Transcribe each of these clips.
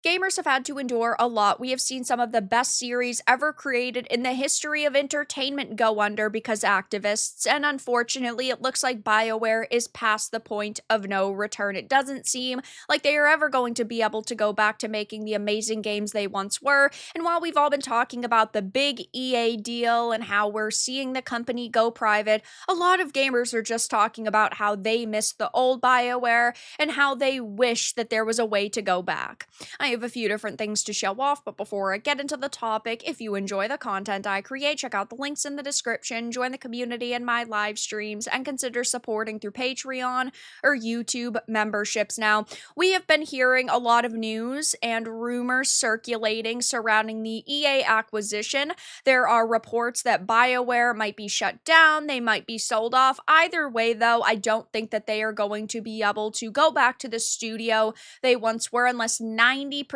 Gamers have had to endure a lot. We have seen some of the best series ever created in the history of entertainment go under because activists, and unfortunately, it looks like BioWare is past the point of no return. It doesn't seem like they are ever going to be able to go back to making the amazing games they once were. And while we've all been talking about the big EA deal and how we're seeing the company go private, a lot of gamers are just talking about how they miss the old BioWare and how they wish that there was a way to go back. I have a few different things to show off, but before I get into the topic, if you enjoy the content I create, check out the links in the description, join the community in my live streams, and consider supporting through Patreon or YouTube memberships. Now, we have been hearing a lot of news and rumors circulating surrounding the EA acquisition. There are reports that BioWare might be shut down, they might be sold off. Either way, though, I don't think that they are going to be able to go back to the studio they once were unless 90%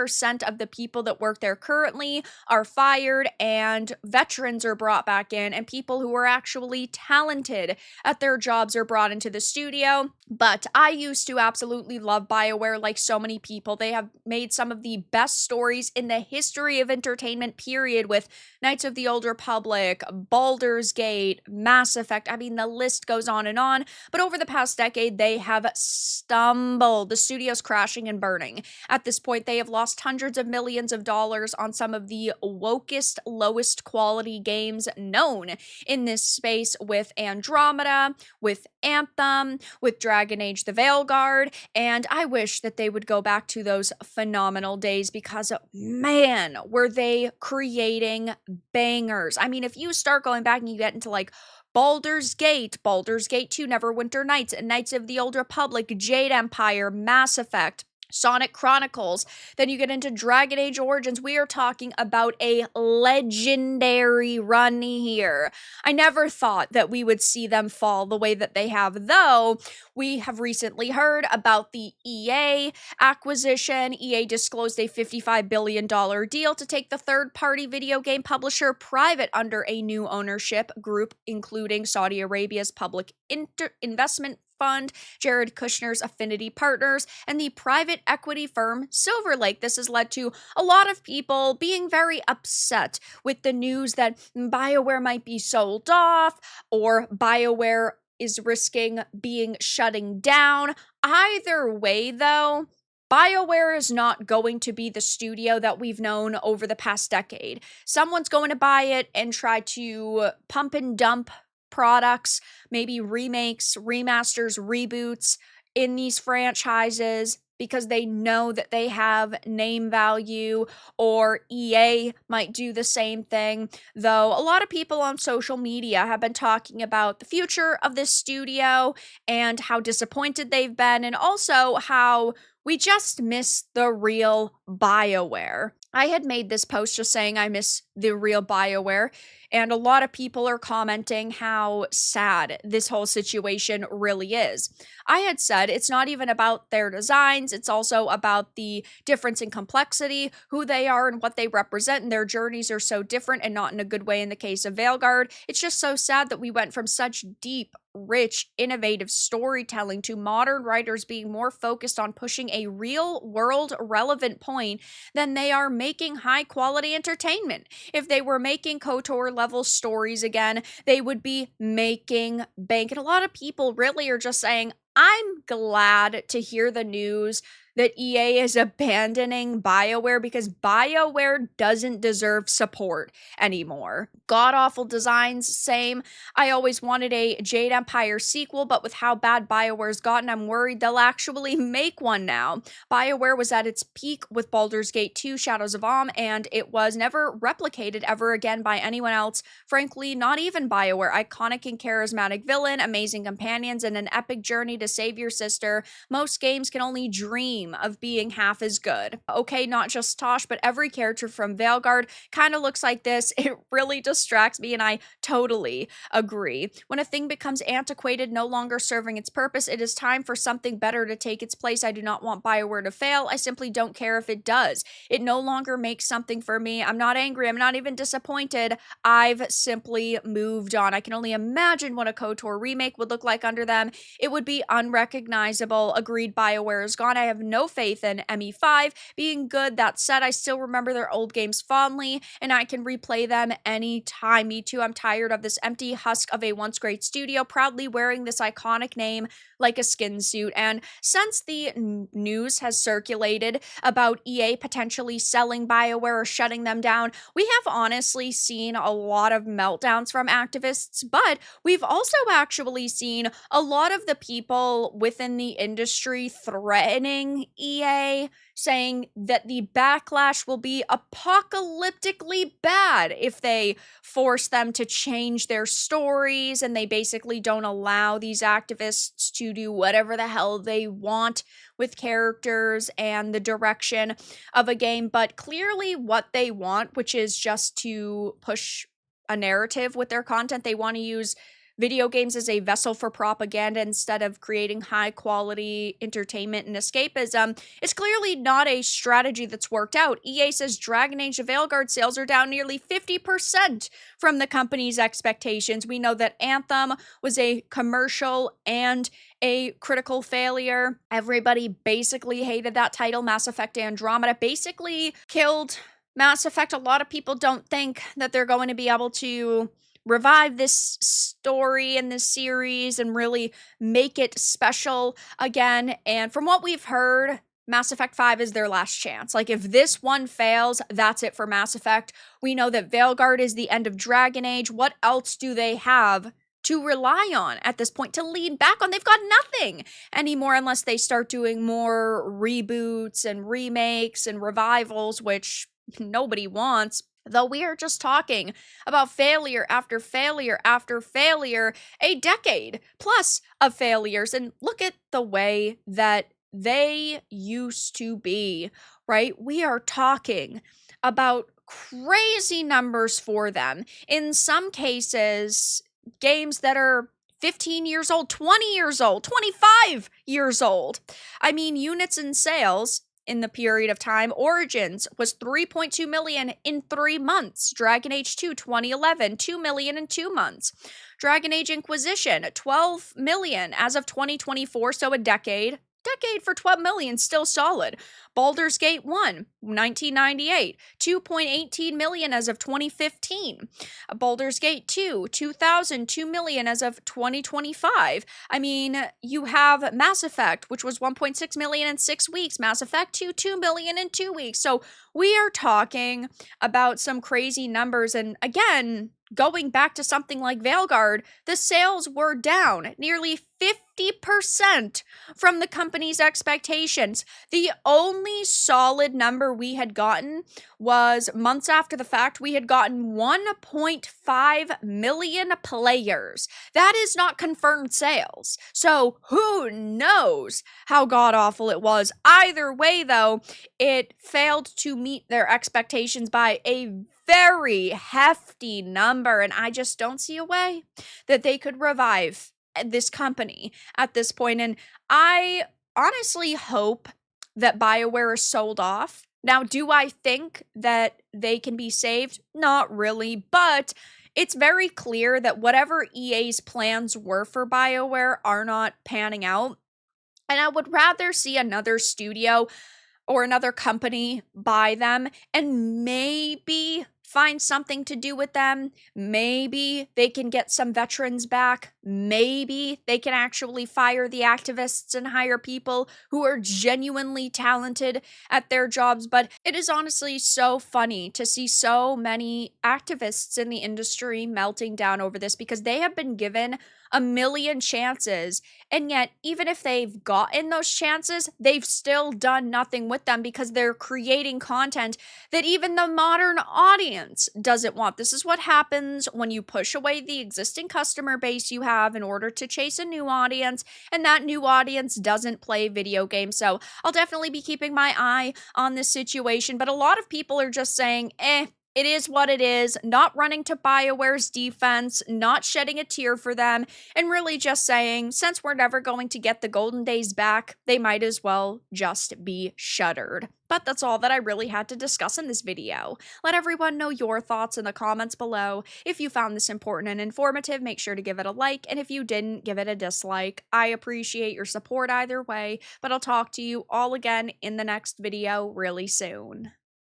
of the people that work there currently are fired and veterans are brought back in and people who are actually talented at their jobs are brought into the studio. But I used to absolutely love BioWare like so many people. They have made some of the best stories in the history of entertainment, period, with Knights of the Old Republic, Baldur's Gate, Mass Effect. I mean, the list goes on and on. But over the past decade, they have stumbled. The studio's crashing and burning. At this point, they have lost hundreds of millions of dollars on some of the wokest, lowest quality games known in this space, with Andromeda, with Anthem, with Dragon Age the Veilguard, and I wish that they would go back to those phenomenal days because, man, were they creating bangers. I mean, if you start going back and you get into like Baldur's Gate 2, Neverwinter Nights, and Knights of the Old Republic, Jade Empire, Mass Effect, Sonic Chronicles, then you get into Dragon Age Origins. We are talking about a legendary run here. I never thought that we would see them fall the way that they have, though. We have recently heard about the EA acquisition. EA disclosed a $55 billion deal to take the third-party video game publisher private under a new ownership group, including Saudi Arabia's Public Investment Fund, Jared Kushner's Affinity Partners, and the private equity firm Silver Lake. This has led to a lot of people being very upset with the news that BioWare might be sold off or BioWare is risking being shutting down. Either way, though, BioWare is not going to be the studio that we've known over the past decade. Someone's going to buy it and try to pump and dump products, maybe remakes, remasters, reboots in these franchises because they know that they have name value, or EA might do the same thing. Though a lot of people on social media have been talking about the future of this studio and how disappointed they've been, and also how we just miss the real BioWare. I had made this post just saying I miss the real BioWare, and a lot of people are commenting how sad this whole situation really is. I had said it's not even about their designs, it's also about the difference in complexity, who they are and what they represent, and their journeys are so different, and not in a good way in the case of Veilguard. It's just so sad that we went from such deep, rich, innovative storytelling to modern writers being more focused on pushing a real-world relevant point than they are making high-quality entertainment. If they were making KOTOR-level stories again, they would be making bank. And a lot of people really are just saying, I'm glad to hear the news that EA is abandoning BioWare because BioWare doesn't deserve support anymore. God-awful designs, same. I always wanted a Jade Empire sequel, but with how bad BioWare's gotten, I'm worried they'll actually make one now. BioWare was at its peak with Baldur's Gate 2, Shadows of Amn, and it was never replicated ever again by anyone else. Frankly, not even BioWare. Iconic and charismatic villain, amazing companions, and an epic journey to save your sister. Most games can only dream of being half as good. Okay, not just Tosh, but every character from Veilguard kind of looks like this. It really distracts me, and I totally agree. When a thing becomes antiquated, no longer serving its purpose, it is time for something better to take its place. I do not want BioWare to fail. I simply don't care if it does. It no longer makes something for me. I'm not angry. I'm not even disappointed. I've simply moved on. I can only imagine what a KOTOR remake would look like under them. It would be unrecognizable. Agreed, BioWare is gone. I have no faith in ME5 being good. That said, I still remember their old games fondly, and I can replay them anytime. Me too. I'm tired of this empty husk of a once great studio proudly wearing this iconic name like a skin suit. And since the news has circulated about EA potentially selling BioWare or shutting them down, we have honestly seen a lot of meltdowns from activists, but we've also actually seen a lot of the people within the industry threatening EA, saying that the backlash will be apocalyptically bad if they force them to change their stories and they basically don't allow these activists to do whatever the hell they want with characters and the direction of a game. But clearly what they want, which is just to push a narrative with their content, they want to use video games as a vessel for propaganda instead of creating high quality entertainment and escapism. It's clearly not a strategy that's worked out. EA says Dragon Age of Veilguard sales are down nearly 50% from the company's expectations. We know that Anthem was a commercial and a critical failure. Everybody basically hated that title. Mass Effect Andromeda basically killed Mass Effect. A lot of people don't think that they're going to be able to revive this story and this series and really make it special again. And from what we've heard, Mass Effect 5 is their last chance. Like, if this one fails, that's it for Mass Effect. We know that Veilguard is the end of Dragon Age. What else do they have to rely on at this point to lean back on? They've got nothing anymore unless they start doing more reboots and remakes and revivals, which nobody wants. Though we are just talking about failure after failure after failure, a decade plus of failures. And look at the way that they used to be, right? We are talking about crazy numbers for them. In some cases, games that are 15 years old, 20 years old, 25 years old. I mean, units in sales in the period of time. Origins was 3.2 million in 3 months. Dragon Age 2, 2011, 2 million in 2 months. Dragon Age Inquisition, 12 million as of 2024, so a decade for 12 million, still solid. Baldur's Gate 1, 1998, 2.18 million as of 2015. Baldur's Gate 2, 2000, 2 million as of 2025. I mean, you have Mass Effect, which was 1.6 million in 6 weeks. Mass Effect 2, 2 million in 2 weeks. So we are talking about some crazy numbers. And again, going back to something like Veilguard, the sales were down nearly 50% from the company's expectations. The only solid number we had gotten was months after the fact, we had gotten 1.5 million players. That is not confirmed sales. So who knows how god-awful it was. Either way, though, it failed to meet their expectations by a very hefty number, and I just don't see a way that they could revive this company at this point. And I honestly hope that BioWare is sold off. Now, do I think that they can be saved? Not really, but it's very clear that whatever EA's plans were for BioWare are not panning out. And I would rather see another studio or another company buy them and maybe find something to do with them. Maybe they can get some veterans back. Maybe they can actually fire the activists and hire people who are genuinely talented at their jobs. But it is honestly so funny to see so many activists in the industry melting down over this, because they have been given a million chances, and yet even if they've gotten those chances, they've still done nothing with them because they're creating content that even the modern audience doesn't want. This is what happens when you push away the existing customer base you have in order to chase a new audience, and that new audience doesn't play video games. So I'll definitely be keeping my eye on this situation, but a lot of people are just saying, It is what it is, not running to BioWare's defense, not shedding a tear for them, and really just saying, since we're never going to get the golden days back, they might as well just be shuttered. But that's all that I really had to discuss in this video. Let everyone know your thoughts in the comments below. If you found this important and informative, make sure to give it a like, and if you didn't, give it a dislike. I appreciate your support either way, but I'll talk to you all again in the next video really soon.